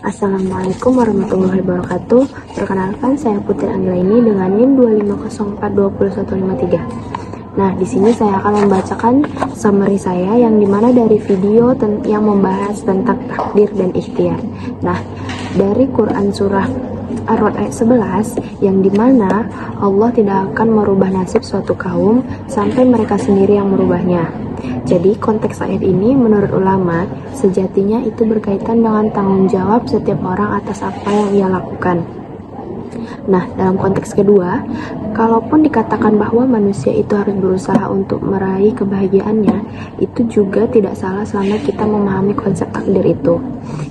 Assalamualaikum warahmatullahi wabarakatuh. Perkenalkan, saya Putri Anggraini dengan NIM 250421153. Nah, di sini saya akan membacakan summary saya yang dimana dari video yang membahas tentang takdir dan ikhtiar. Nah, dari Quran surah Ar-Ra'd ayat 11 yang dimana Allah tidak akan merubah nasib suatu kaum sampai mereka sendiri yang merubahnya. Jadi konteks ayat ini menurut ulama sejatinya itu berkaitan dengan tanggung jawab setiap orang atas apa yang ia lakukan. Nah, dalam konteks kedua, kalaupun dikatakan bahwa manusia itu harus berusaha untuk meraih kebahagiaannya, itu juga tidak salah selama kita memahami konsep takdir itu.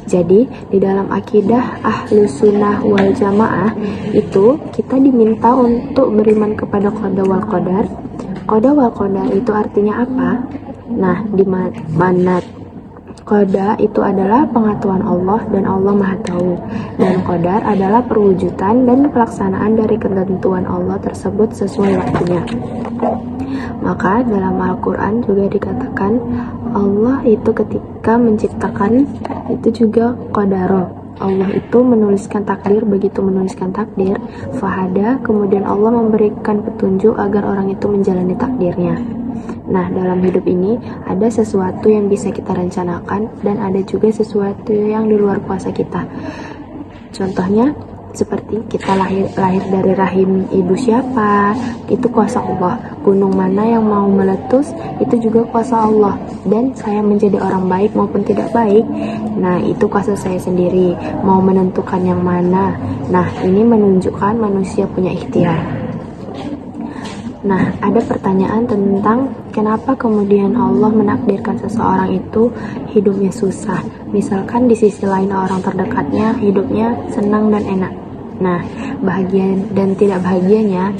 Jadi, di dalam akidah Ahlus Sunnah wal Jamaah itu kita diminta untuk beriman kepada qada wal qadar. Qada wal qadar itu artinya apa? Nah, di mana qada itu adalah pengetahuan Allah dan Allah Maha Tahu, dan qadar adalah perwujudan dan pelaksanaan dari ketentuan Allah tersebut sesuai waktunya. Maka dalam Al-Quran juga dikatakan Allah itu ketika menciptakan itu juga qadaro. Allah itu menuliskan takdir, begitu menuliskan takdir, fahada, kemudian Allah memberikan petunjuk agar orang itu menjalani takdirnya. Nah, dalam hidup ini ada sesuatu yang bisa kita rencanakan dan ada juga sesuatu yang di luar kuasa kita. Contohnya seperti kita lahir dari rahim ibu siapa, itu kuasa Allah. Gunung mana yang mau meletus, itu juga kuasa Allah. Dan saya menjadi orang baik maupun tidak baik, nah itu kuasa saya sendiri. Mau menentukan yang mana, nah ini menunjukkan manusia punya ikhtiar. Nah, ada pertanyaan tentang kenapa kemudian Allah menakdirkan seseorang itu hidupnya susah. Misalkan di sisi lain orang terdekatnya hidupnya senang dan enak. Nah, bahagia dan tidak bahagianya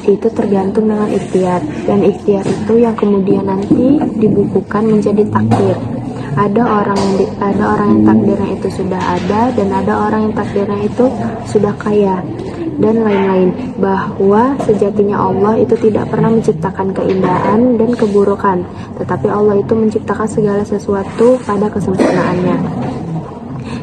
itu tergantung dengan ikhtiar. Dan ikhtiar itu yang kemudian nanti dibukukan menjadi takdir. Ada orang yang takdirnya itu sudah ada, dan ada orang yang takdirnya itu sudah kaya, dan lain-lain. Bahwa sejatinya Allah itu tidak pernah menciptakan keindahan dan keburukan, tetapi Allah itu menciptakan segala sesuatu pada kesempurnaannya.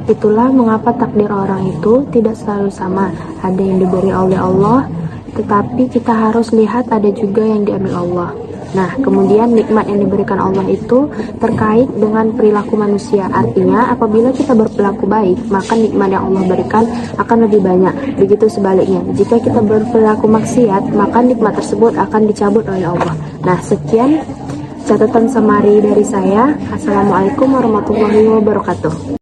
Itulah mengapa takdir orang itu tidak selalu sama. Ada yang diberi oleh Allah, tetapi kita harus lihat ada juga yang diambil Allah. Nah, kemudian nikmat yang diberikan Allah itu terkait dengan perilaku manusia. Artinya, apabila kita berperilaku baik, maka nikmat yang Allah berikan akan lebih banyak. Begitu sebaliknya, jika kita berperilaku maksiat, maka nikmat tersebut akan dicabut oleh Allah. Nah, sekian catatan summary dari saya. Assalamualaikum warahmatullahi wabarakatuh.